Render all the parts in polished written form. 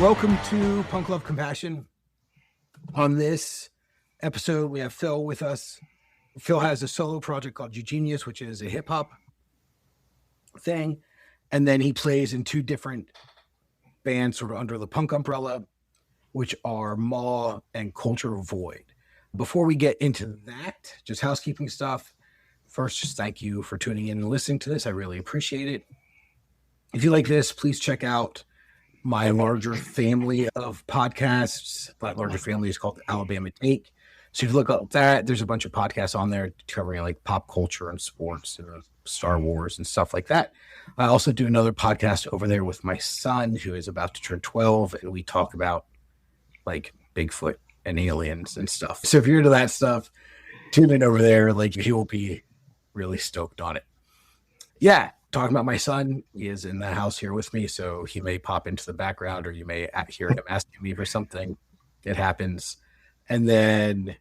welcome to Punk Love Compassion. On this episode, we have Phil with us. Phil has a solo project called Eugenius, which is a hip hop thing. And then he plays in two different bands sort of under the punk umbrella, which are Maw and Culture Void. Before we get into that, just housekeeping stuff. First, just thank you for tuning in and listening to this. I really appreciate it. If you like this, please check out my larger family of podcasts. That larger family is called Alabama Take. So if you look up that, there's a bunch of podcasts on there covering like pop culture and sports and Star Wars and stuff like that. I also do another podcast over there with my son who is about to turn 12, and we talk about like Bigfoot and aliens and stuff. So if you're into that stuff, tune in over there. Like, he will be really stoked on it. Yeah. Talking about my son, he is in the house here with me, so he may pop into the background, or you may hear him asking me for something. It happens. And then,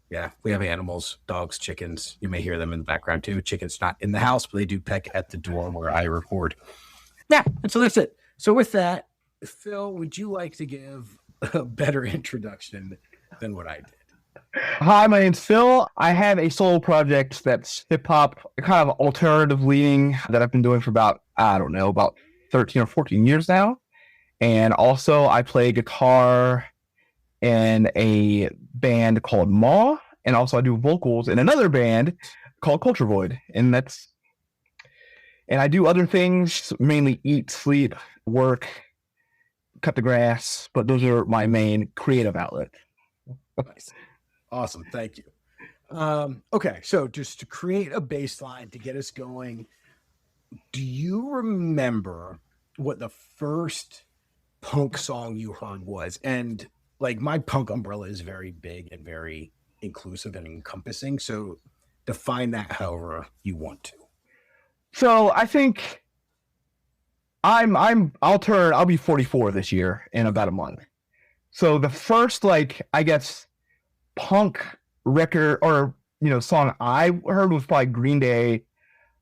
yeah, we have animals, dogs, chickens. You may hear them in the background too. Chickens not in the house, but they do peck at the door where I record. Yeah, and so that's it. So with that, Phil, would you like to give a better introduction than what I did? Hi, my name's Phil. I have a solo project that's hip-hop, kind of alternative leaning that I've been doing for about 13 or 14 years now. And also I play guitar in a band called Maw, and also I do vocals in another band called Culture Void. And I do other things, mainly eat, sleep, work, cut the grass, but those are my main creative outlets. Nice. Awesome. Thank you. Okay. So just to create a baseline to get us going, do you remember what the first punk song you heard was? And like, my punk umbrella is very big and very inclusive and encompassing. So define that however you want to. So I think I'll be 44 this year in about a month. So the first, like, I guess, punk record or song I heard was probably Green Day,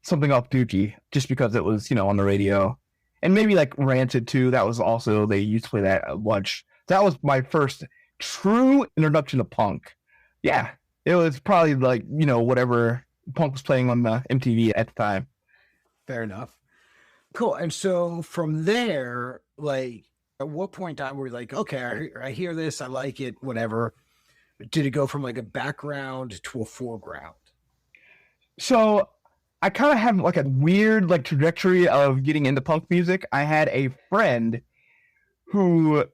Something Off Dookie, just because it was on the radio, and maybe like Rancid too. That was also, they used to play that at lunch. That was my first true introduction to punk. Yeah, it was probably like whatever punk was playing on the MTV at the time. Fair enough. Cool. And so from there, like, at what point in time were you like, okay, I hear this, I like it, whatever? Did it go from like a background to a foreground? So I kind of have like a weird like trajectory of getting into punk music. I had a friend who,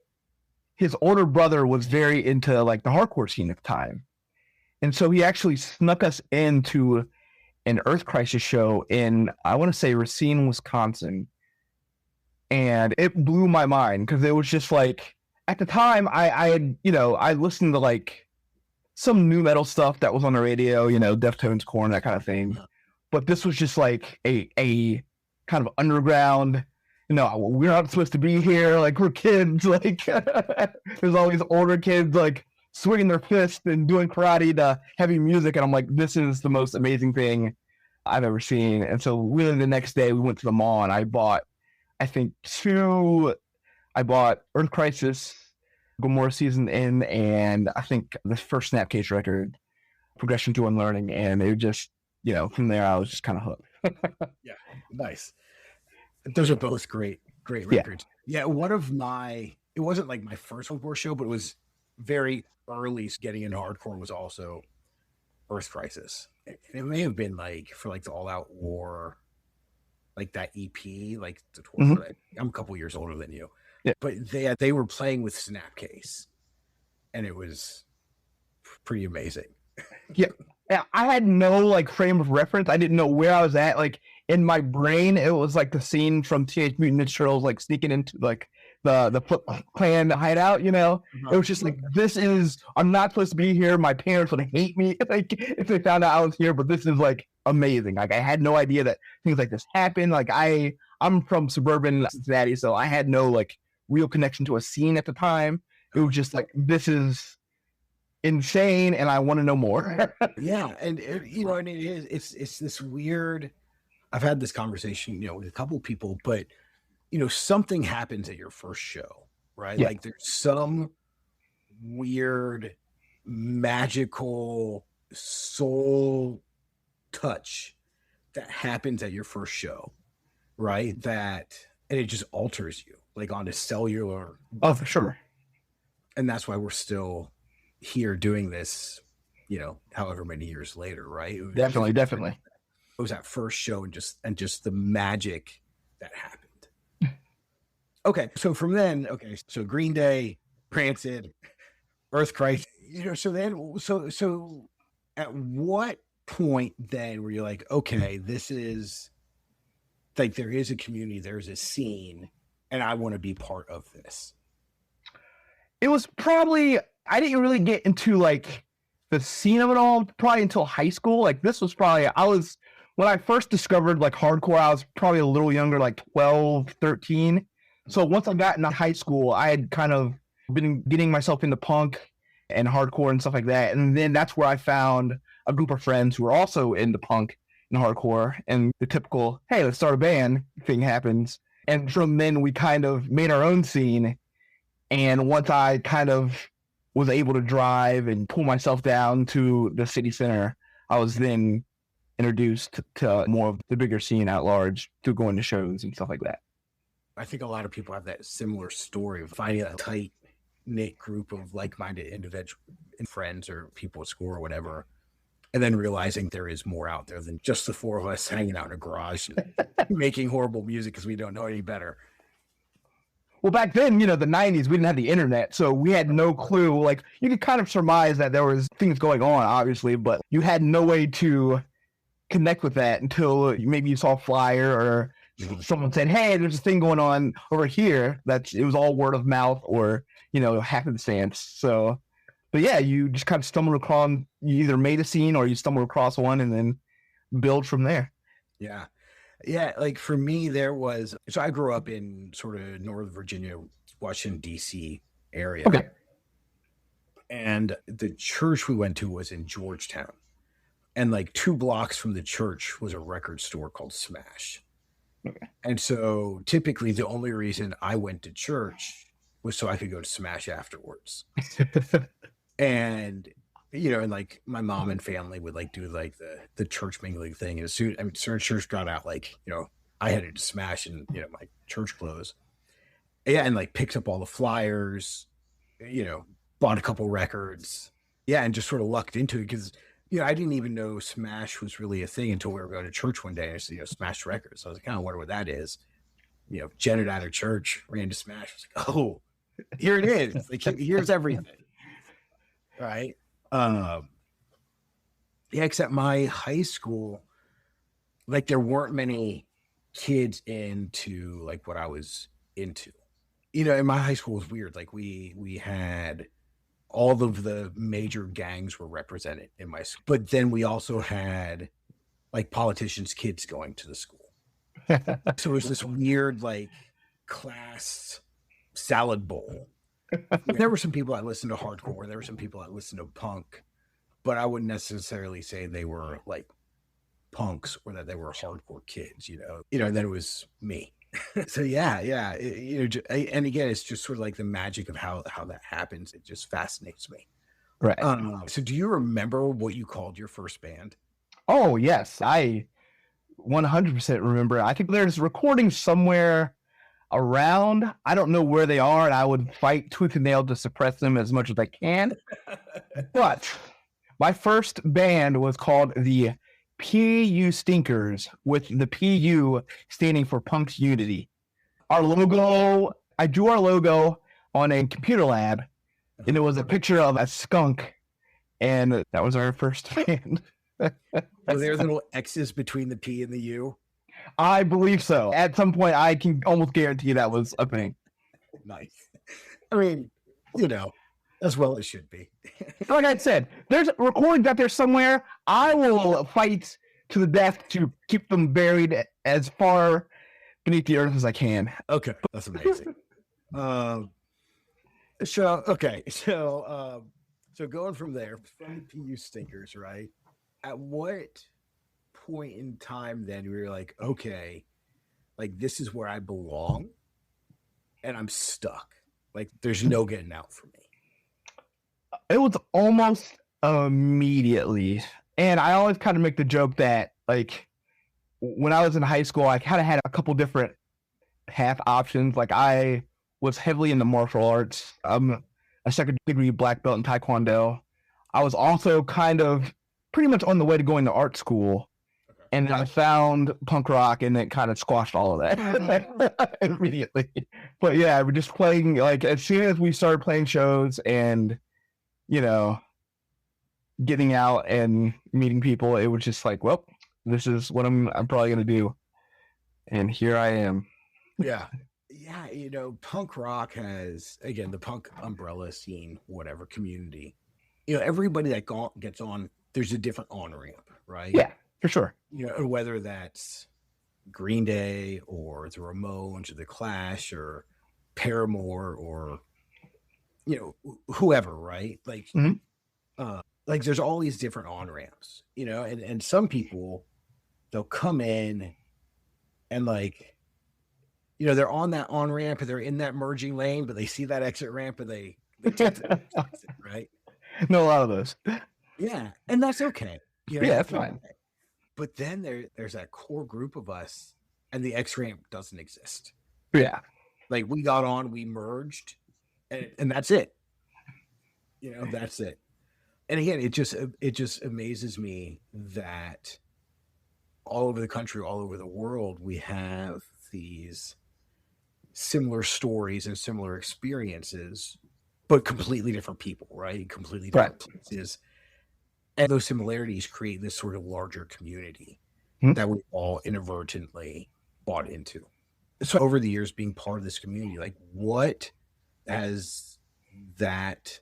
his older brother was very into like the hardcore scene at the time. And so he actually snuck us into an Earth Crisis show in, I want to say, Racine, Wisconsin. And it blew my mind because it was just like, at the time I had, I listened to like some new metal stuff that was on the radio, Deftones, Korn, that kind of thing. But this was just like a kind of underground, we're not supposed to be here. Like, we're kids. Like, there's all these older kids like swinging their fists and doing karate to heavy music. And I'm like, this is the most amazing thing I've ever seen. And so really the next day we went to the mall and I bought, I think I bought Earth Crisis, Gomorrah Season In, and I think the first Snapcase record, Progression to Unlearning, and it just, from there I was just kind of hooked. Yeah, nice. Those are both great records. Yeah, it wasn't like my first hardcore show, but it was very early getting into hardcore was also Earth Crisis. It may have been like for like the All Out War, like that EP, like the tour. Mm-hmm. I'm a couple years older than you. Yeah. But they were playing with Snapcase, and it was pretty amazing. Yeah, I had no like frame of reference. I didn't know where I was at. Like, in my brain, it was like the scene from Teenage Mutant Ninja Turtles, like sneaking into like the Clan hideout. Mm-hmm. It was just like, I'm not supposed to be here. My parents would hate me like if they found out I was here. But this is like amazing. Like, I had no idea that things like this happen. Like, I'm from suburban Cincinnati, so I had no like real connection to a scene at the time. It was just like, this is insane, and I want to know more. Yeah, and it's this weird. I've had this conversation, with a couple of people, but something happens at your first show, right? Yeah. Like there's some weird magical soul touch that happens at your first show, right? And it just alters you like on a cellular. Oh, for sure. And that's why we're still here doing this, however many years later, right? Definitely. It was that first show and just the magic that happened. Okay, so from then, so Green Day, Rancid, Earth Crisis, so at what point then were you like, okay, this is like there is a community, there's a scene, and I want to be part of this? It was probably, I didn't really get into like the scene of it all probably until high school. Like this was probably, when I first discovered like hardcore, I was probably a little younger, like 12, 13. So once I got into high school, I had kind of been getting myself into punk and hardcore and stuff like that. And then that's where I found a group of friends who were also into punk and hardcore, and the typical, hey, let's start a band thing happens. And from then we kind of made our own scene. And once I kind of was able to drive and pull myself down to the city center, I was then introduced to more of the bigger scene at large through going to shows and stuff like that. I think a lot of people have that similar story of finding a tight knit group of like-minded individual friends or people at school or whatever, and then realizing there is more out there than just the four of us hanging out in a garage and making horrible music because we don't know any better. Well, back then, the 90s, we didn't have the internet, so we had no clue. Like, you could kind of surmise that there was things going on, obviously, but you had no way to connect with that until maybe you saw a flyer or someone said, hey, there's a thing going on over here. It was all word of mouth or, happenstance. So, but yeah, you just kind of stumbled across, you either made a scene or you stumbled across one and then build from there. Yeah. Yeah, like for me, so I grew up in sort of Northern Virginia, Washington, D.C. area. Okay. And the church we went to was in Georgetown. And like 2 blocks from the church was a record store called Smash. Okay. And so typically the only reason I went to church was so I could go to Smash afterwards. And and like my mom and family would like do like the church mingling thing. And as soon as church got out, like, I headed to Smash and, my church clothes. Yeah. And like picked up all the flyers, bought a couple records. Yeah. And just sort of lucked into it because, I didn't even know Smash was really a thing until we were going to church one day and I said, Smash Records. So I was like, I kind of wonder what that is. Jetted out of church, ran to Smash. I was like, oh, here it is. Like, here's everything. Right. Yeah, except my high school, like there weren't many kids into like what I was into. And my high school was weird. Like we had all of the major gangs were represented in my school, but then we also had like politicians' kids going to the school. So it was this weird like class salad bowl. There were some people that listened to hardcore. There were some people that listened to punk, but I wouldn't necessarily say they were like punks or that they were hardcore kids, and then it was me. So yeah. And again, it's just sort of like the magic of how that happens. It just fascinates me. Right. So do you remember what you called your first band? Oh, yes. I 100% remember. I think there's recordings somewhere around. I don't know where they are, and I would fight tooth and nail to suppress them as much as I can. But my first band was called the PU Stinkers, with the PU standing for Punks Unity. Our logo, I drew our logo on a computer lab, and it was a picture of a skunk, and that was our first band. Were there little X's between the P and the U? I believe so. At some point, I can almost guarantee that was a thing. Nice. I mean, as well as should be. Like I said, there's recordings out there somewhere. I will fight to the death to keep them buried as far beneath the earth as I can. Okay, that's amazing. So going from there, from the PU Stinkers, right? At what point in time then we were like, okay, like this is where I belong and I'm stuck? Like there's no getting out for me. It was almost immediately. And I always kind of make the joke that, like, when I was in high school, I kind of had a couple different path options. Like, I was heavily into martial arts. I'm a second degree black belt in Taekwondo. I was also kind of pretty much on the way to going to art school. And I found punk rock, and it kind of squashed all of that immediately. But yeah, we're just playing, like, as soon as we started playing shows and, you know, getting out and meeting people, it was just like, well, this is what I'm probably going to do. And here I am. Yeah. Yeah. You know, punk rock has, again, the punk umbrella scene, whatever community, you know, everybody that gets on, there's a different on ramp, right? Yeah, for sure. You know, whether that's Green Day or the Ramones or the Clash or Paramore or, you know, whoever, right? Like, like there's all these different on ramps, you know, and some people, they'll come in and, like, you know, they're on that on ramp and they're in that merging lane, but they see that exit ramp and they take the exit, right? Know a lot of those. Yeah, and that's okay. You know, yeah, that's fine. Okay. But then there's that core group of us, and the X ramp doesn't exist. Yeah, like we got on, we merged, and that's it. You know, that's it. And again, it just amazes me that all over the country, all over the world, we have these similar stories and similar experiences, but completely different people, right? Completely different places. And those similarities create this sort of larger community that we all inadvertently bought into. So over the years, being part of this community, like, what has that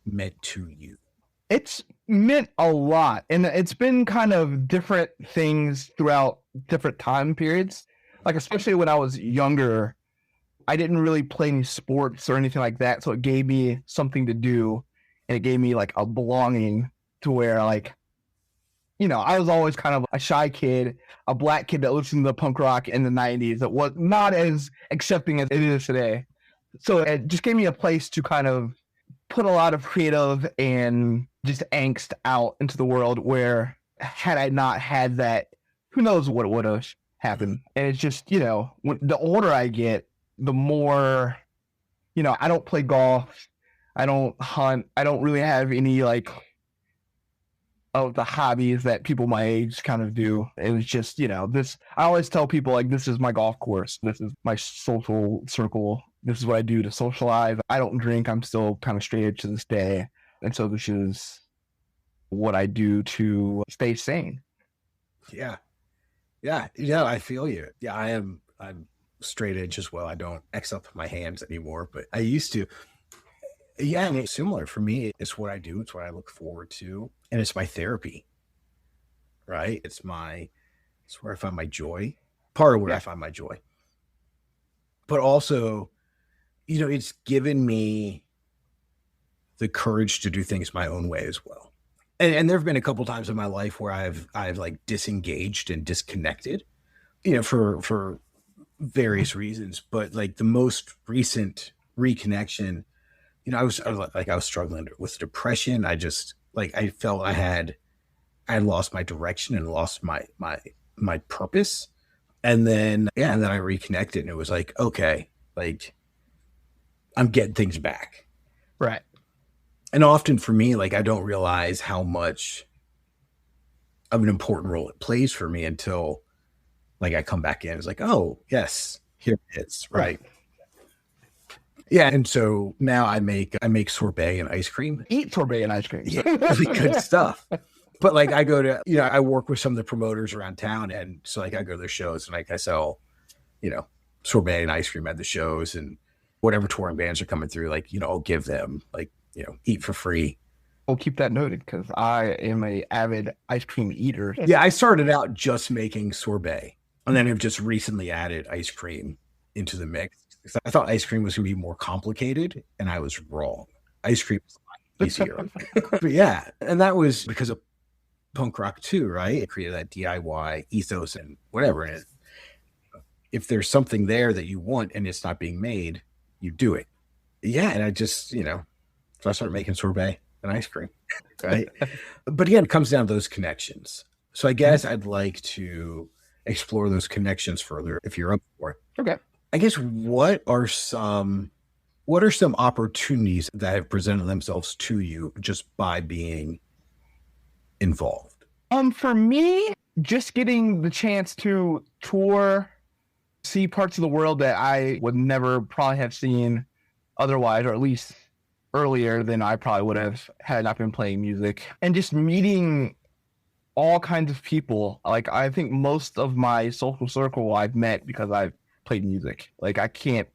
meant to you? It's meant a lot, and it's been kind of different things throughout different time periods. Like, especially when I was younger, I didn't really play any sports or anything like that, so it gave me something to do, and it gave me, like, a belonging to where, like, you know, I was always kind of a shy kid, a black kid that listened to punk rock in the 90s that was not as accepting as it is today. So it just gave me a place to kind of put a lot of creative and just angst out into the world, where had I not had that, who knows what would have happened. And it's just, you know, when the older I get, the more, you know, I don't play golf, I don't hunt, I don't really have any, like, of the hobbies that people my age kind of do. It was just, you know, this, I always tell people, like, this is my golf course, this is my social circle, this is what I do to socialize. I don't drink, I'm still kind of straight edge to this day. And so this is what I do to stay sane. Yeah. I feel you. Yeah, I'm straight edge as well. I don't X up my hands anymore, but I used to. Yeah, and it's similar for me. It's what I do. It's what I look forward to, and it's my therapy. Right? It's where I find my joy. Part of where I find my joy, but also, you know, it's given me the courage to do things my own way as well. And there have been a couple times in my life where I've like disengaged and disconnected, you know, for various reasons. But like the most recent reconnection, you know, I was struggling with depression. I just, like, I felt I had lost my direction and lost my purpose. And then I reconnected, and it was like, okay, like, I'm getting things back. Right. And often for me, like, I don't realize how much of an important role it plays for me until, like, I come back in. It's like, oh, yes, here it is. Right. Yeah. And so now I make sorbet and ice cream. Eat sorbet and ice cream. Yeah, really good stuff. But, like, I go to, you know, I work with some of the promoters around town. And so, like, I go to their shows and, like, I sell, you know, sorbet and ice cream at the shows, and whatever touring bands are coming through, like, you know, I'll give them, like, you know, eat for free. We'll keep that noted, because I am a avid ice cream eater. Yeah, I started out just making sorbet, and then I've just recently added ice cream into the mix. I thought ice cream was going to be more complicated, and I was wrong. Ice cream is a lot easier. But yeah, and that was because of punk rock too, right? It created that DIY ethos and whatever. And if there's something there that you want and it's not being made, you do it. yeah, and I just, so I started making sorbet and ice cream, right? But again, it comes down to those connections. So I guess I'd like to explore those connections further if you're up for it. Okay. I guess what are some opportunities that have presented themselves to you just by being involved? For me, just getting the chance to tour, see parts of the world that I would never probably have seen otherwise, or at least earlier than I probably would have had I not been playing music, and just meeting all kinds of people. Like, I think most of my social circle I've met because I've played music. Like, I can't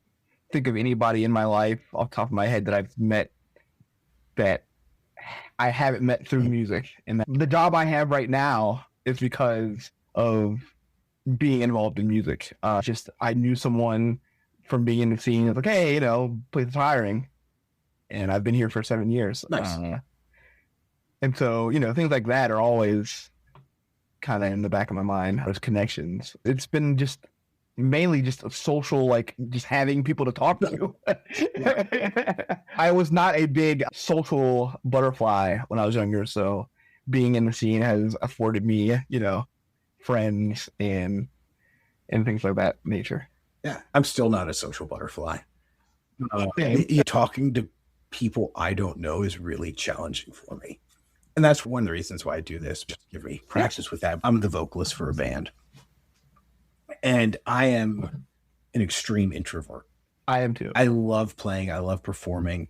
think of anybody in my life off the top of my head that I've met that I haven't met through music. And the job I have right now is because of being involved in music. Just I knew someone from being in the scene. It's like, hey, place is hiring, and I've been here for 7 years. Nice. And so, things like that are always kind of in the back of my mind. Those connections. It's been just mainly just a social, like just having people to talk to. I was not a big social butterfly when I was younger, so being in the scene has afforded me, friends and things like that nature. Yeah, I'm still not a social butterfly. Talking to people I don't know is really challenging for me. And that's one of the reasons why I do this, just to give me practice with that. I'm the vocalist for a band. And I am an extreme introvert. I am too. I love playing. I love performing.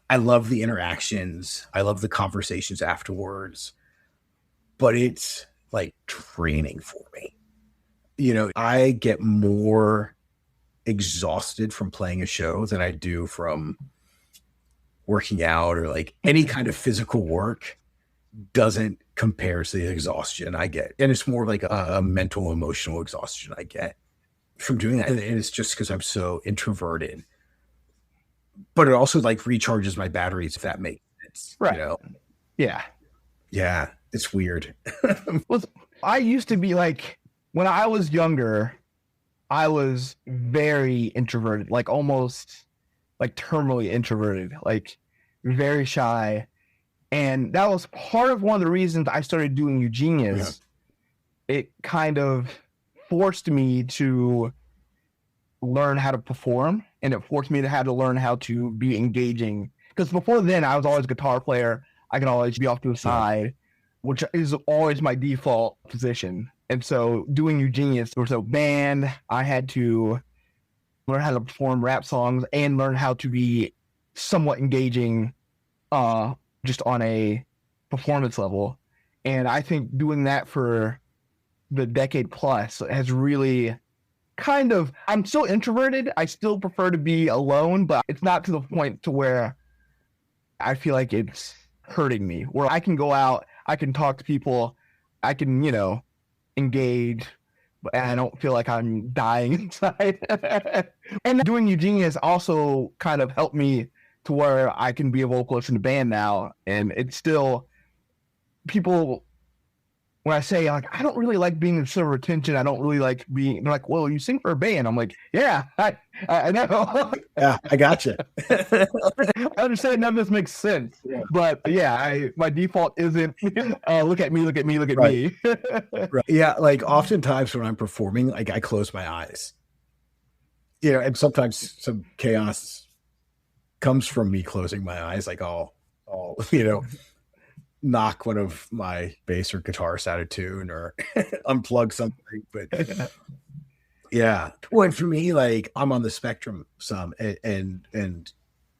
I love the interactions. I love the conversations afterwards. But it's like training for me. I get more exhausted from playing a show than I do from working out, or like any kind of physical work doesn't compare to the exhaustion I get. And it's more like a mental, emotional exhaustion I get from doing that. And it's just because I'm so introverted. But it also like recharges my batteries, if that makes sense. Right. Yeah. Yeah. It's weird. Well, I used to be like, when I was younger, I was very introverted, like almost like terminally introverted, like very shy. And that was part of one of the reasons I started doing Eugenius. Yeah. It kind of forced me to learn how to perform, and it forced me to have to learn how to be engaging. Because before then, I was always a guitar player. I can always be off to the side, which is always my default position. And so doing Eugenius, there was a band. I had to learn how to perform rap songs and learn how to be somewhat engaging just on a performance level. And I think doing that for the decade plus has really kind of, I'm still introverted. I still prefer to be alone, but it's not to the point to where I feel like it's hurting me, where I can go out, I can talk to people, I can, engage, and I don't feel like I'm dying inside. And doing Eugenius also kind of helped me to where I can be a vocalist in the band now. And it's still, people, when I say, like, I don't really like being the center of attention, I don't really like being, they're like, well, you sing for a band. I'm like, yeah, I know. Yeah, I gotcha. I understand none of this makes sense. Yeah. But yeah, my default isn't, look at me. Right. Yeah, like oftentimes when I'm performing, like I close my eyes. And sometimes some chaos comes from me closing my eyes. Like I'll knock one of my bass or guitars out of tune or unplug something. But yeah. Well, and for me, like I'm on the spectrum some, and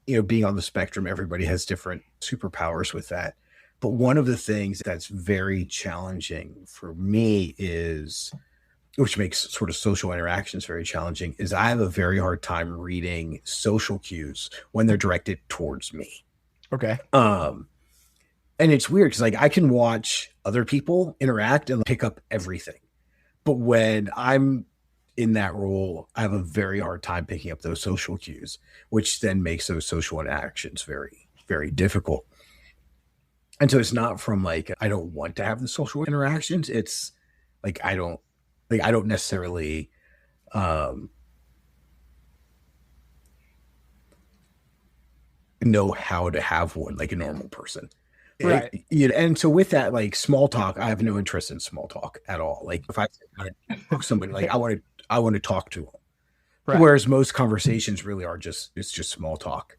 being on the spectrum, everybody has different superpowers with that. But one of the things that's very challenging for me is, which makes sort of social interactions very challenging, is I have a very hard time reading social cues when they're directed towards me. Okay. And it's weird because like I can watch other people interact and pick up everything. But when I'm in that role, I have a very hard time picking up those social cues, which then makes those social interactions very, very difficult. And so it's not from like, I don't want to have the social interactions. It's like, I don't necessarily, know how to have one like a normal person. Right. And so with that, like small talk, I have no interest in small talk at all. Like if I hook somebody, like I want to talk to them. Right. Whereas most conversations really are it's just small talk.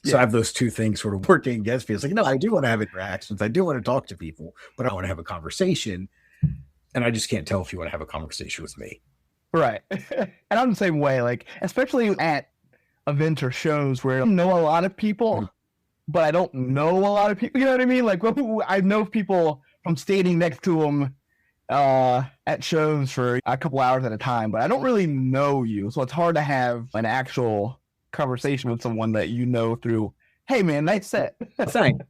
So I have those two things sort of working against me. It's like, no, I do want to have interactions. I do want to talk to people, but I want to have a conversation. And I just can't tell if you want to have a conversation with me. Right. And I'm the same way, like, especially at events or shows where I know a lot of people, but I don't know a lot of people. You know what I mean? Like, I know people from standing next to them at shows for a couple hours at a time, but I don't really know you. So it's hard to have an actual conversation with someone that you know through, hey, man, nice set. Thanks.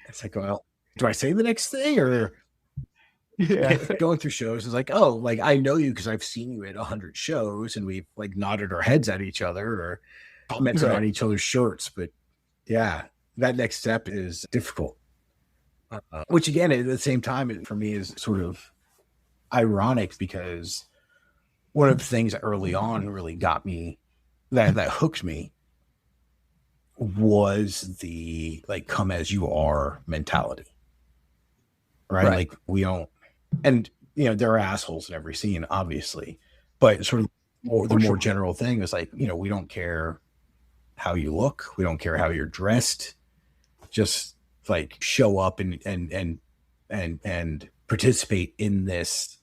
It's like, well, do I say the next thing or... Yeah. Going through shows is like, oh, like I know you because I've seen you at 100 shows and we've like nodded our heads at each other or commented on each other's shirts. But yeah, that next step is difficult. Which again, at the same time, for me is sort of ironic because one of the things early on really got me that hooked me was the like come as you are mentality. Right? Like we don't. And, you know, there are assholes in every scene, obviously, but sort of the more general thing is like, you know, we don't care how you look. We don't care how you're dressed. Just like show up and participate in this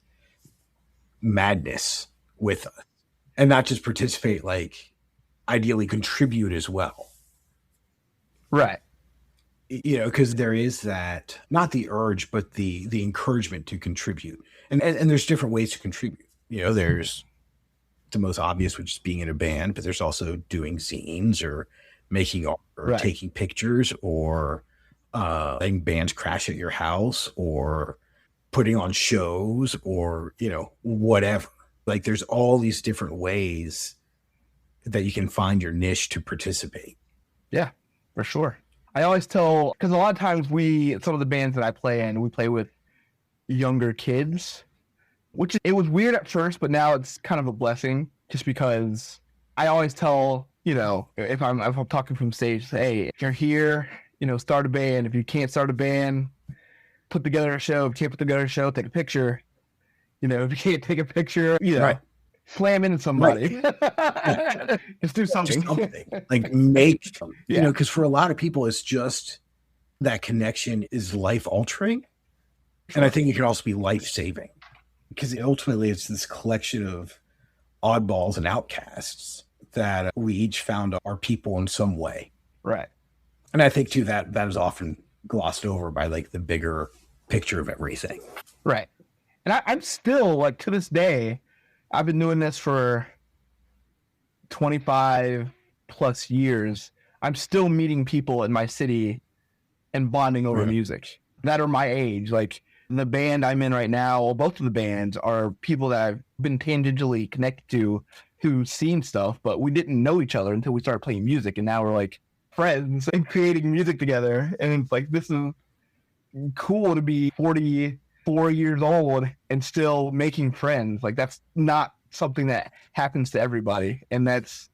madness with us, and not just participate, like ideally contribute as well. Right. You know, because there is that, not the urge, but the encouragement to contribute. And there's different ways to contribute. You know, there's the most obvious, which is being in a band, but there's also doing zines or making art or taking pictures or letting bands crash at your house or putting on shows or, you know, whatever. Like there's all these different ways that you can find your niche to participate. Yeah, for sure. I always tell, because a lot of times some of the bands that I play in, we play with younger kids, which it was weird at first, but now it's kind of a blessing just because I always tell, you know, if I'm talking from stage, hey, if you're here, you know, start a band. If you can't start a band, put together a show. If you can't put together a show, take a picture. You know, if you can't take a picture, you know, slam into somebody. Just do something. Like make, you know, because for a lot of people, it's just that connection is life altering. And I think it can also be life saving because ultimately it's this collection of oddballs and outcasts that we each found our people in some way. Right. And I think too, that is often glossed over by like the bigger picture of everything. Right. And I'm still like to this day, I've been doing this for 25 plus years. I'm still meeting people in my city and bonding over music that are my age. Like the band I'm in right now, well, both of the bands are people that I've been tangentially connected to who've seen stuff, but we didn't know each other until we started playing music. And now we're like friends and creating music together. And it's like, this is cool to be 44 years old and still making friends. Like that's not something that happens to everybody. And that's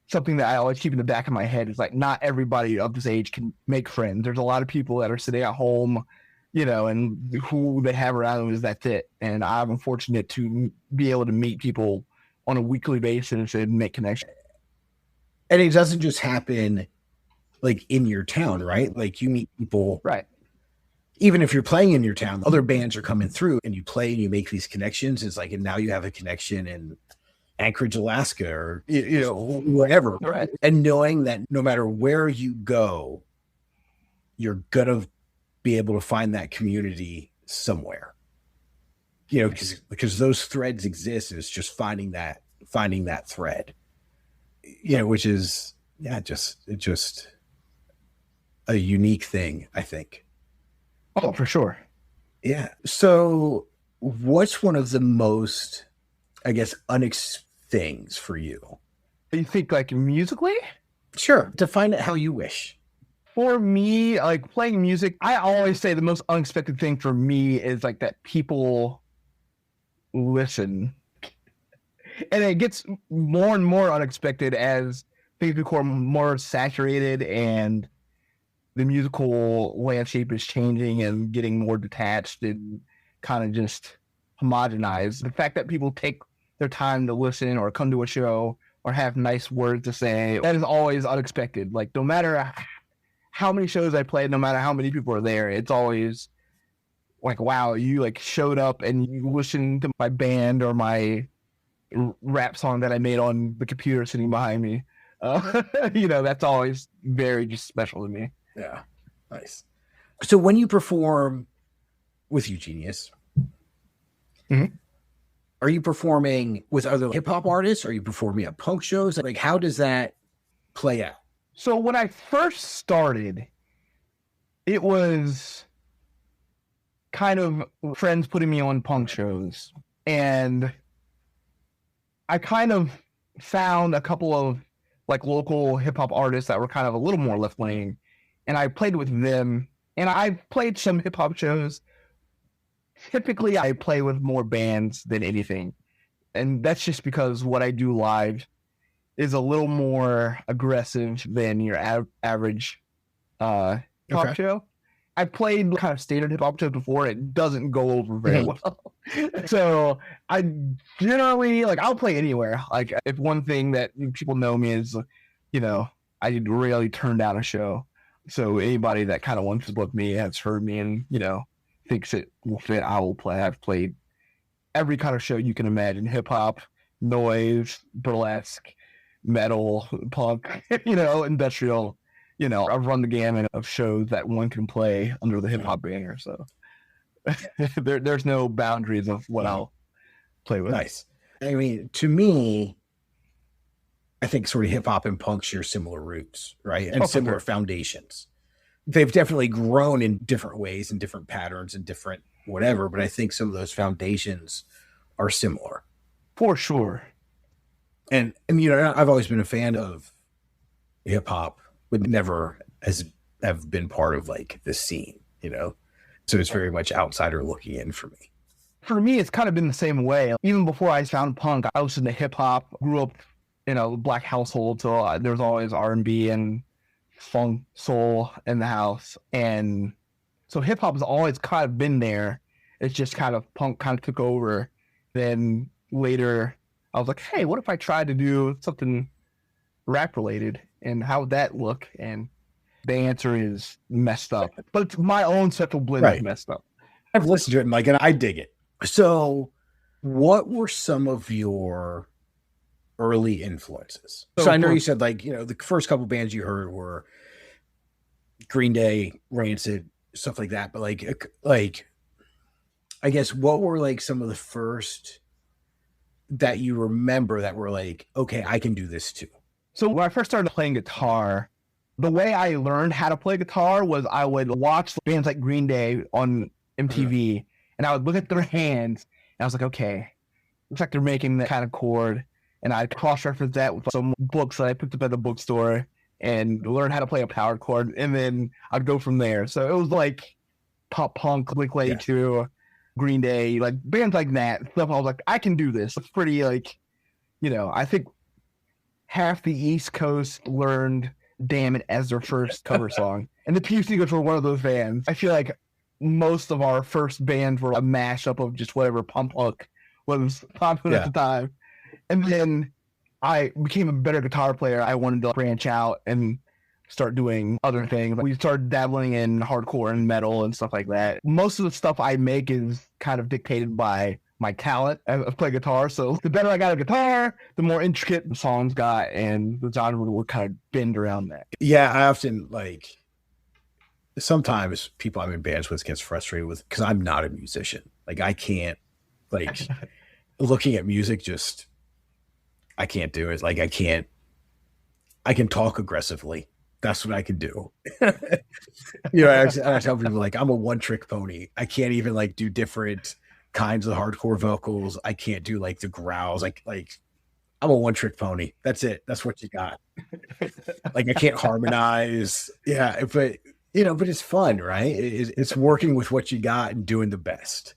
something that I always keep in the back of my head is like, not everybody of this age can make friends. There's a lot of people that are sitting at home, you know, and who they have around them is that's it. And I'm fortunate to be able to meet people on a weekly basis and make connections. And it doesn't just happen like in your town, right? Like you meet people, right? Even if you're playing in your town, other bands are coming through and you play and you make these connections. It's like, and now you have a connection in Anchorage, Alaska, or, you know, whatever. Right. And knowing that no matter where you go, you're going to be able to find that community somewhere, you know, because those threads exist. And it's just finding that thread, you know, which is, just a unique thing, I think. Oh, for sure. Yeah. So what's one of the most, I guess, unexpected things for you? You think like musically? Sure. Define it how you wish. For me, like playing music, I always say the most unexpected thing for me is like that people listen. And it gets more and more unexpected as things become more saturated and the musical landscape is changing and getting more detached and kind of just homogenized. The fact that people take their time to listen or come to a show or have nice words to say, that is always unexpected. Like, no matter how many shows I played, no matter how many people are there, it's always like, wow, you like showed up and you listened to my band or my rap song that I made on the computer sitting behind me. That's always very just special to me. Yeah. Nice. So when you perform with Eugenius, are you performing with other hip hop artists? Are you performing at punk shows? Like, how does that play out? So when I first started, it was kind of friends putting me on punk shows. And I kind of found a couple of like local hip hop artists that were kind of a little more left wing. And I played with them. And I've played some hip hop shows. Typically, I play with more bands than anything. And that's just because what I do live is a little more aggressive than your average hip hop show. I've played kind of standard hip hop shows before. It doesn't go over very well. So I generally, like, I'll play anywhere. Like, if one thing that people know me is, I rarely turn down a show. So anybody that kind of wants to book me has heard me and, thinks it will fit, I will play. I've played every kind of show you can imagine: hip hop, noise, burlesque, metal, punk, industrial. I've run the gamut of shows that one can play under the hip hop banner. So there's no boundaries of what I'll play with. Nice. I mean, to me, I think sort of hip hop and punk share similar roots, right? And similar foundations. They've definitely grown in different ways and different patterns and different whatever, but I think some of those foundations are similar. For sure. And I've always been a fan of hip hop, but never have been part of like the scene, So it's very much outsider looking in for me. For me, it's kind of been the same way. Even before I found punk, I listened to hip hop, grew up in a black household, so there was always R&B and funk, soul in the house. And so hip hop has always kind of been there. It's just kind of punk kind of took over. Then later, I was like, hey, what if I tried to do something rap related? And how would that look? And the answer is messed up. But it's my own sexual blend is messed up. I've listened to it and I dig it. So what were some of your early influences? So I know you said the first couple bands you heard were Green Day, Rancid, stuff like that. But like I guess what were like some of the first that you remember that were like, okay, I can do this too? So when I first started playing guitar, the way I learned how to play guitar was I would watch bands like Green Day on MTV, and I would look at their hands, and I was like, okay, looks like they're making that kind of chord. And I'd cross-reference that with some books that I picked up at the bookstore and learn how to play a power chord, and then I'd go from there. So it was like pop punk, Blink-182, Green Day, like bands like that. Stuff I was like, I can do this. It's pretty I think half the East Coast learned Damn It as their first cover song. And the Pew Seekers were one of those bands. I feel like most of our first bands were a mashup of just whatever punk was popular at the time. And then I became a better guitar player. I wanted to branch out and start doing other things. We started dabbling in hardcore and metal and stuff like that. Most of the stuff I make is kind of dictated by my talent of playing guitar. So the better I got at guitar, the more intricate the songs got, and the genre would kind of bend around that. Yeah, I often sometimes people I'm in bands with gets frustrated with because I'm not a musician. Like I can't looking at music just I can't do it. Like I can talk aggressively. That's what I can do. I tell people I'm a one-trick pony. I can't even do different kinds of hardcore vocals. I can't do the growls. Like I'm a one-trick pony. That's it. That's what you got. I can't harmonize. Yeah, but it's fun, right? It's working with what you got and doing the best.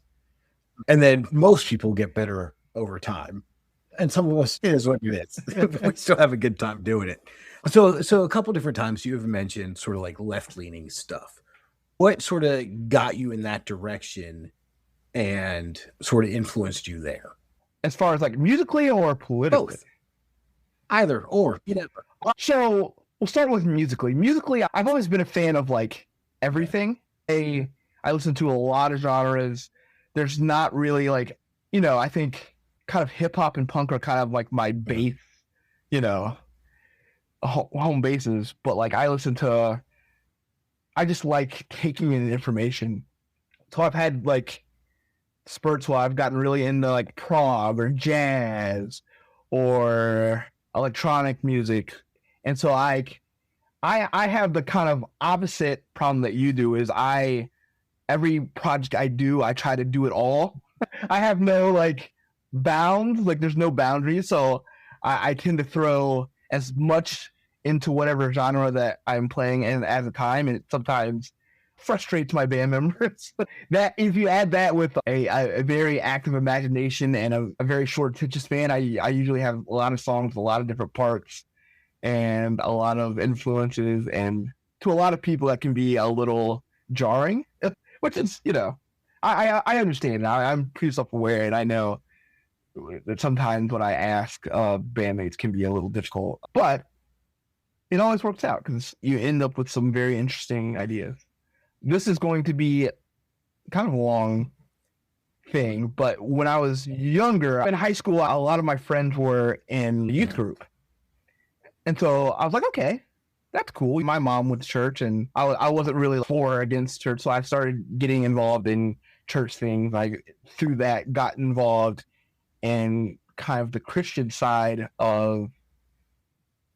And then most people get better over time. And some of us, it is what it is. We still have a good time doing it. So a couple different times you have mentioned sort of like left-leaning stuff. What sort of got you in that direction and sort of influenced you there? As far as like musically or politically? Both. Either or. So we'll start with musically. Musically, I've always been a fan of like everything. I listen to a lot of genres. There's not really like, I think kind of hip hop and punk are kind of like my base, home bases. But like I just like taking in information. So I've had like spurts where I've gotten really into like prog or jazz or electronic music. And so I have the kind of opposite problem that you do is every project I do, I try to do it all. I have no like bounds, like there's no boundaries. So I tend to throw as much into whatever genre that I'm playing and at the time, and it sometimes frustrates my band members. That if you add that with a very active imagination and a very short attention span, I usually have a lot of songs with a lot of different parts and a lot of influences, and to a lot of people that can be a little jarring, which is, I understand. I'm pretty self-aware, and I know that sometimes when I ask bandmates can be a little difficult, but it always works out because you end up with some very interesting ideas. This is going to be kind of a long thing, but when I was younger, in high school, a lot of my friends were in youth group. And so I was like, okay, that's cool. My mom went to church, and I wasn't really for or against church, so I started getting involved in church things. I, through that, got involved in kind of the Christian side of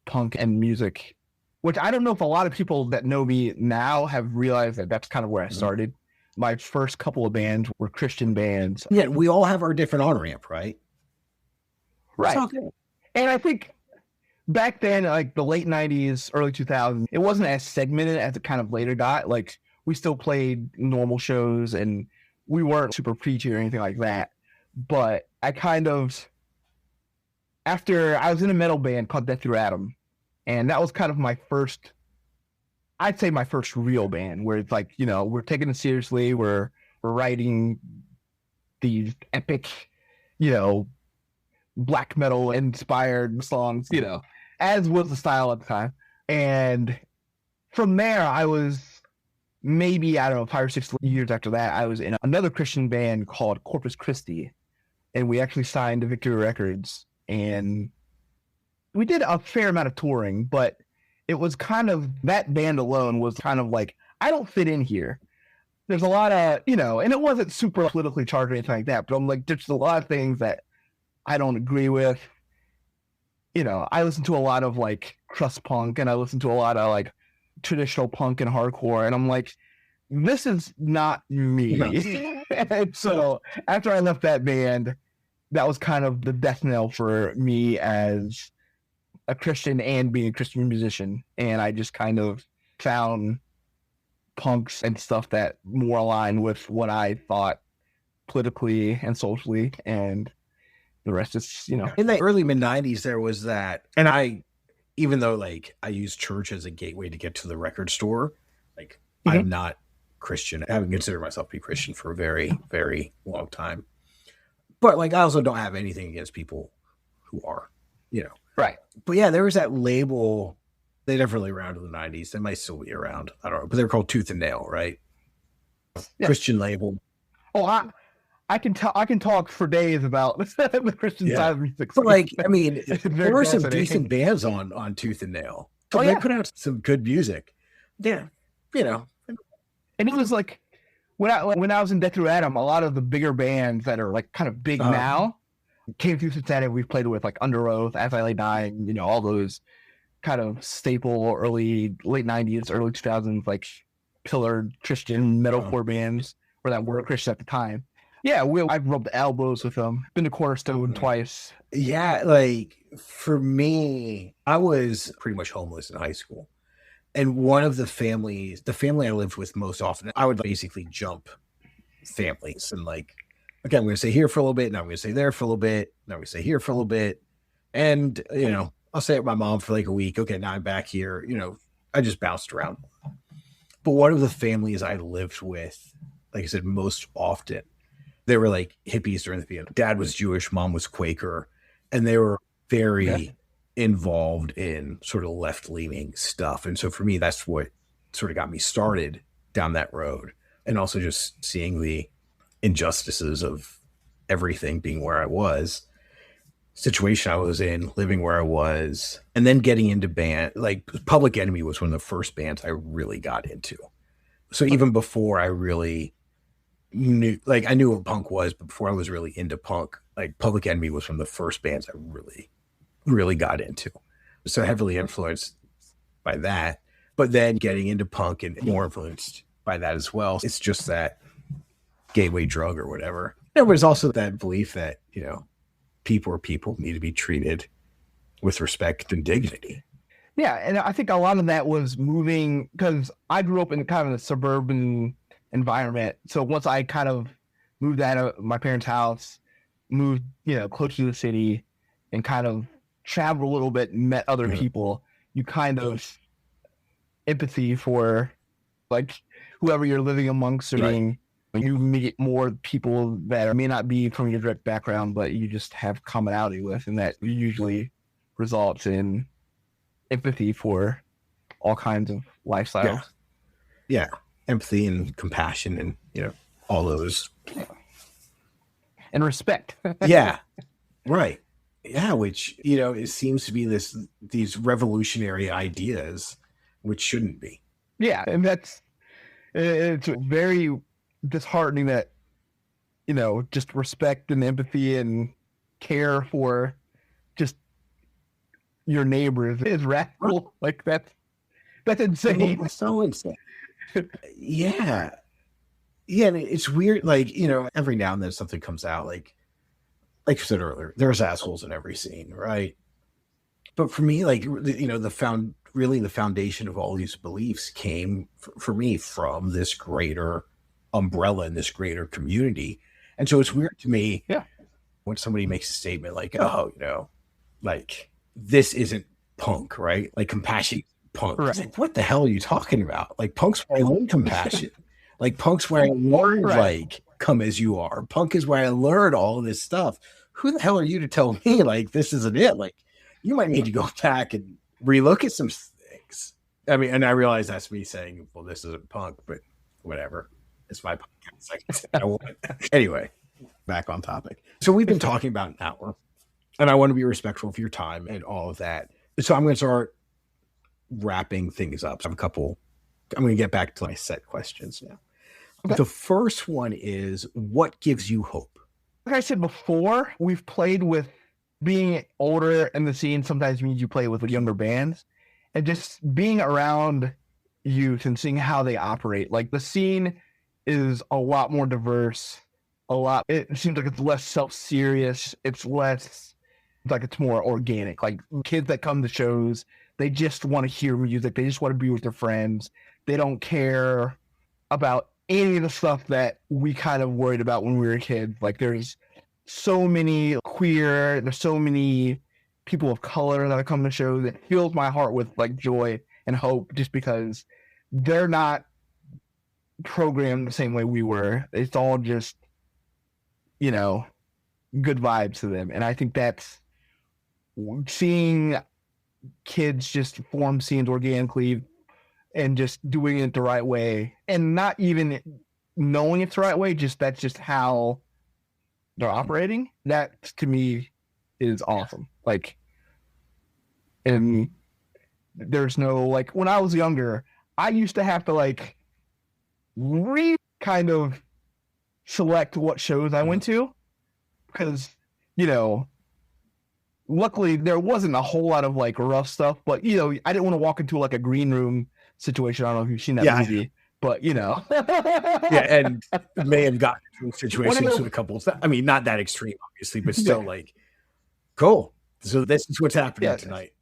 punk and music, which I don't know if a lot of people that know me now have realized that that's kind of where I started. My first couple of bands were Christian bands. Yeah, we all have our different on-ramp, right? Right. And I think back then, like the late 90s, early 2000s, it wasn't as segmented as it kind of later got. Like we still played normal shows and we weren't super preachy or anything like that. But I kind of, after I was in a metal band called Death Through Adam, and that was kind of my first, I'd say my first real band where it's like, we're taking it seriously. We're writing these epic, black metal inspired songs, as was the style at the time. And from there, I was maybe, I don't know, 5 or 6 years after that, I was in another Christian band called Corpus Cristi. And we actually signed to Victory Records. And we did a fair amount of touring, but it was kind of, that band alone was kind of like, I don't fit in here. There's a lot of, and it wasn't super politically charged or anything like that, but I'm like, there's a lot of things that I don't agree with. I listen to a lot of like crust punk, and I listen to a lot of like traditional punk and hardcore, and I'm like, this is not me. No. And so after I left that band, that was kind of the death knell for me as a Christian and being a Christian musician. And I just kind of found punks and stuff that more aligned with what I thought politically and socially, and the rest is, In the early mid-90s, there was that, and even though like I used church as a gateway to get to the record store, like I'm not Christian. I haven't considered myself to be Christian for a very, very long time. But like I also don't have anything against people who are, Right. But yeah, there was that label. They definitely around in the 90s. They might still be around. I don't know. But they're called Tooth and Nail, right? Yeah. Christian label. Oh, I can talk for days about the Christian side of music. But like, I mean, there were some decent bands on Tooth and Nail. So they put out some good music. Yeah. And it was like, when I was in Death Through Adam, a lot of the bigger bands that are like kind of big now came through Cincinnati. We've played with like Under Oath, As I Lay Dying, all those kind of staple late 90s, early 2000s, like pillar Christian metalcore bands, or that were Christian at the time. Yeah, I've rubbed elbows with them. Been to Cornerstone twice. Yeah, like for me, I was pretty much homeless in high school. And one of the family I lived with most often, I would basically jump families and like, okay, I'm going to stay here for a little bit. Now I'm going to stay there for a little bit. Now I'm going to stay here for a little bit. And, I'll stay at my mom for like a week. Okay, now I'm back here. I just bounced around. But one of the families I lived with, like I said, most often, they were like hippies during the beginning. Dad was Jewish, mom was Quaker, and they were very involved in sort of left-leaning stuff. And so for me, that's what sort of got me started down that road. And also just seeing the injustices of everything being where I was, situation I was in, living where I was, and then getting into band. Like Public Enemy was one of the first bands I really got into. So even before I really knew, like I knew what punk was, but before I was really into punk, like Public Enemy was one of the first bands I really got into. So heavily influenced by that, but then getting into punk and more influenced by that as well. It's just that gateway drug or whatever. There was also that belief that, people are people, need to be treated with respect and dignity. Yeah, and I think a lot of that was moving, because I grew up in kind of a suburban environment. So once I kind of moved out of my parents' house, moved, close to the city, and kind of traveled a little bit and met other people, you kind of empathy for like whoever you're living amongst, or being, you meet more people that may not be from your direct background, but you just have commonality with, and that usually results in empathy for all kinds of lifestyles. Yeah. Empathy and compassion and, all those. And respect. Yeah. Right. Yeah. Which, it seems to be these revolutionary ideas, which shouldn't be. Yeah. And it's very disheartening that, just respect and empathy and care for just your neighbors is radical. Like that's insane. It's so insane. Yeah. And it's weird. Like, every now and then something comes out, like you said earlier, there's assholes in every scene. Right. But for me, like, the foundation of all these beliefs came for me from this greater umbrella and this greater community. And so it's weird to me when somebody makes a statement like, oh, like this isn't punk, right? Like compassion punk. Right. It's like, what the hell are you talking about? Like punk's where I learned compassion. Like punk's where I learned like come as you are. Punk is where I learned all of this stuff. Who the hell are you to tell me like this isn't it? Like you might need to go back and relook at some things. I mean, and I realize that's me saying, well, this isn't punk, but whatever. It's my podcast. Anyway, back on topic. So we've been talking about an hour, and I want to be respectful of your time and all of that. So I'm going to start wrapping things up. So I'm going to get back to my set questions now. Okay. The first one is, what gives you hope? Like I said before, we've played with being older in the scene sometimes means you play with younger bands, and just being around youth and seeing how they operate. Like the scene is a lot more diverse. It seems like it's less self-serious. It's less like it's more organic. Like kids that come to shows, they just want to hear music. They just want to be with their friends. They don't care about any of the stuff that we kind of worried about when we were kids. Like there's so many there's so many people of color that come to shows. It fills my heart with like joy and hope, just because they're not programmed the same way we were. It's all just, good vibes to them. And I think that's seeing kids just form scenes organically and just doing it the right way, and not even knowing it's the right way, that's just how they're operating. That to me is awesome. Like, and there's no, like, when I was younger, I used to have to like kind of select what shows I went to, because luckily there wasn't a whole lot of like rough stuff, but I didn't want to walk into like a green room situation. I don't know if you've seen that movie, but yeah, and may have gotten into situations with a couple. I mean, not that extreme, obviously, but still like, cool. So this is what's happening tonight.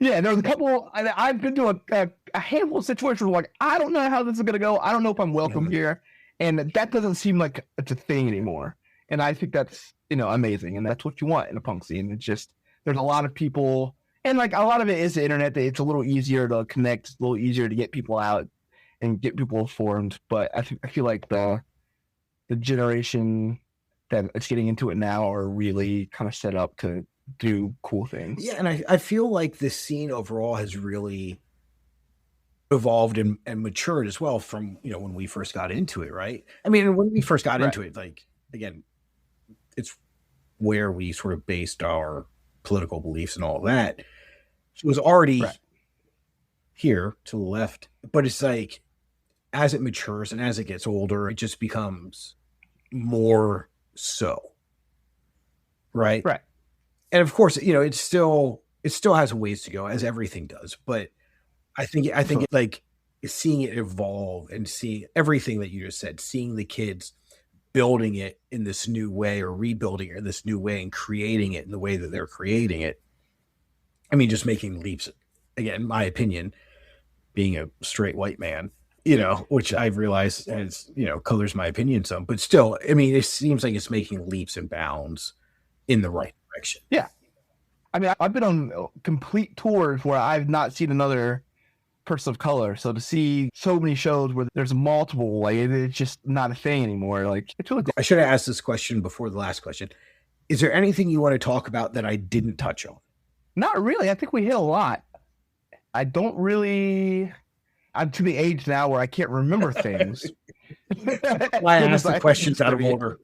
Yeah, there's a couple. I've been to a handful of situations where like, I don't know how this is gonna go. I don't know if I'm welcome here, and that doesn't seem like it's a thing anymore. And I think that's amazing, and that's what you want in a punk scene. It's just there's a lot of people, and like a lot of it is the internet. It's a little easier to connect, it's a little easier to get people out and get people informed. But I feel like the generation that is getting into it now are really kind of set up to do cool things. Yeah, and I feel like this scene overall has really evolved and matured as well from, when we first got into it, right? I mean, when we first got into it, like, again, it's where we sort of based our political beliefs and all that. It was already here to the left, but it's like, as it matures and as it gets older, it just becomes more so. Right. And of course, it still has ways to go, as everything does. But I think it, like, seeing it evolve and seeing everything that you just said, seeing the kids building it in this new way or rebuilding it in this new way and creating it in the way that they're creating it. I mean, just making leaps. Again, in my opinion, being a straight white man, which I've realized has, colors my opinion some, but still, I mean, it seems like it's making leaps and bounds in the right direction. Yeah. I mean, I've been on complete tours where I've not seen another person of color. So to see so many shows where there's multiple, like, it's just not a thing anymore. Like, it's really cool. I should have asked this question before the last question. Is there anything you want to talk about that I didn't touch on? Not really. I think we hit a lot. I'm to the age now where I can't remember things. Why I asked the questions out of order.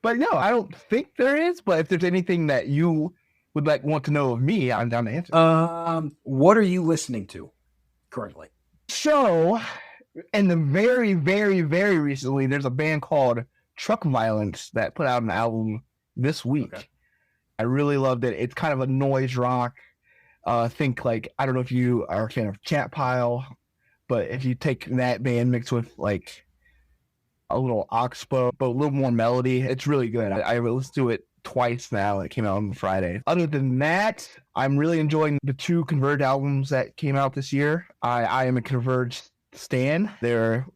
But no, I don't think there is. But if there's anything that you would want to know of me, I'm down to answer. What are you listening to currently? So, in the very, very, very recently, there's a band called Truck Violence that put out an album this week. Okay. I really loved it. It's kind of a noise rock. Think like, I don't know if you are a fan of Chatpile, but if you take that band mixed with like a little Oxbow, but a little more melody, it's really good. I listened to it twice now. It came out on Friday. Other than that, I'm really enjoying the 2 Converge albums that came out this year. I am a Converge stan. They're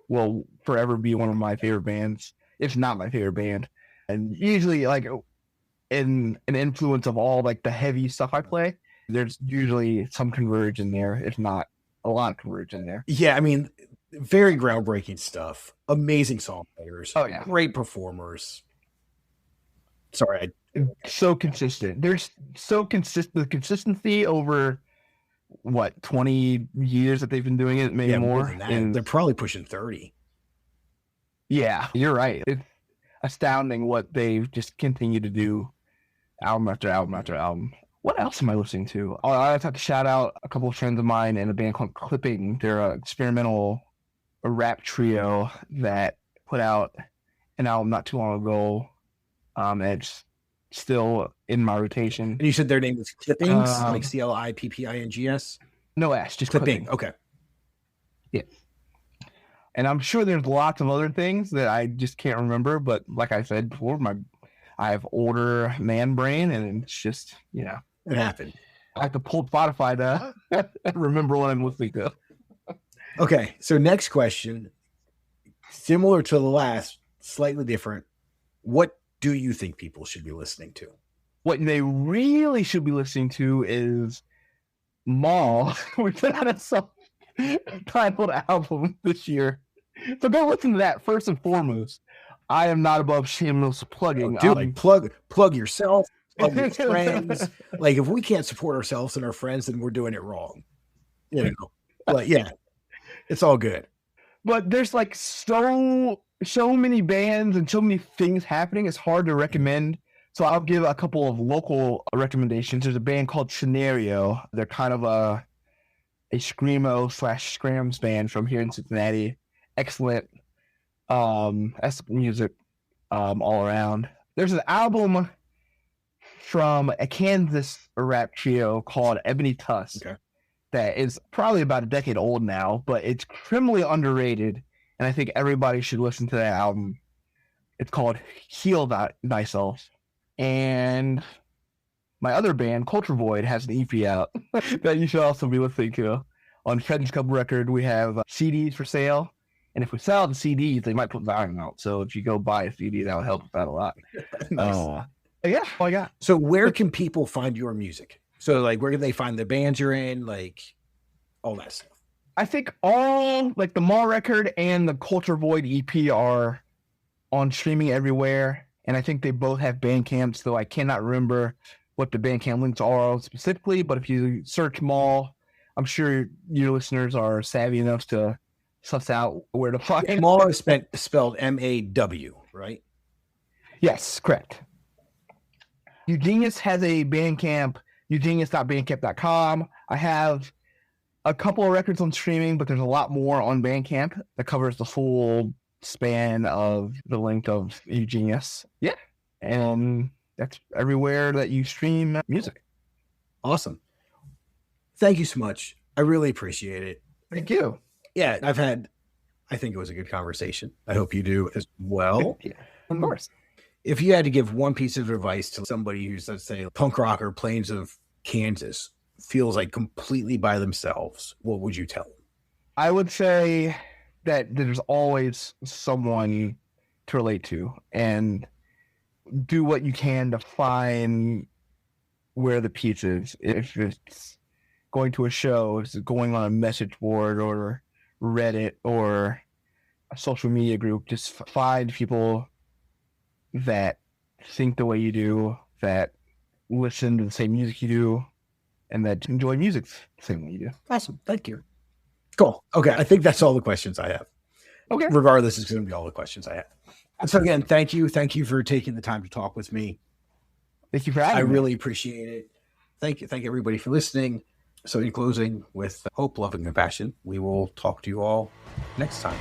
will forever be one of my favorite bands, if not my favorite band. And usually, like, in an influence of all like the heavy stuff I play, there's usually some Converge in there, if not a lot of Converge in there. Yeah, I mean, very groundbreaking stuff. Amazing song players. Oh yeah, great performers. Sorry, so consistent. They're so consistent. The consistency over 20 years that they've been doing it, maybe more. And they're probably pushing 30. Yeah, you're right. It's astounding what they've just continued to do, album after album after album. What else am I listening to? I have to shout out a couple of friends of mine in a band called Clipping. They're an experimental rap trio that put out an album not too long ago. It's still in my rotation. And you said their name was Clippings, like Clippings? No S, just Clipping. Okay. Yeah. And I'm sure there's lots of other things that I just can't remember. But like I said before, I have older man brain, and it's just, it happened. I have to pull Spotify to remember what I'm listening to. Okay, so next question, similar to the last, slightly different. What do you think people should be listening to? What they really should be listening to is Mall. We put out a self-titled album this year. So go listen to that first and foremost. I am not above shameless plugging. Plug yourself, plug your friends. Like, if we can't support ourselves and our friends, then we're doing it wrong. But yeah, it's all good. But there's like so many bands and so many things happening. It's hard to recommend. So I'll give a couple of local recommendations. There's a band called Scenario. They're kind of a screamo/scrams band from here in Cincinnati. Excellent music all around. There's an album from a Kansas rap trio called Ebony Tusk. Okay. That is probably about a decade old now, but it's criminally underrated, and I think everybody should listen to that album. It's called Heal Thyself. And my other band, Culture Void, has an EP out that you should also be listening to. On Friends Club Record, we have CDs for sale, and if we sell the CDs, they might put volume out. So if you go buy a CD, that will help us out a lot. Nice. Yeah, all I got. So where can people find your music? So like, where can they find the bands you're in? Like all that stuff. I think all like the Mall record and the Culture Void EP are on streaming everywhere. And I think they both have Bandcamps, though I cannot remember what the Bandcamp links are specifically. But if you search Mall, I'm sure your listeners are savvy enough to suss out where to find. Mall is spelled MAW, right? Yes, correct. Eugenius has a Bandcamp, eugenius.bandcamp.com. I have a couple of records on streaming, but there's a lot more on Bandcamp that covers the full span of the length of Eugenius. Yeah. And that's everywhere that you stream music. Awesome. Thank you so much. I really appreciate it. Thank you. Yeah, I think it was a good conversation. I hope you do as well. Yeah, of course. If you had to give one piece of advice to somebody who's, let's say, a punk rocker, Plains of Kansas, feels like completely by themselves, what would you tell them? I would say that there's always someone to relate to, and do what you can to find where the piece is. If it's going to a show, if it's going on a message board or Reddit or a social media group, just find people that think the way you do, that listen to the same music you do, and that enjoy music the same way you do. Awesome. Thank you. Cool. Okay. I think that's all the questions I have. Okay. Regardless, it's going to be all the questions I have. And so again, thank you. Thank you for taking the time to talk with me. Thank you for having me. I really appreciate it. Thank you. Thank everybody for listening. So in closing, with hope, love, and compassion, we will talk to you all next time.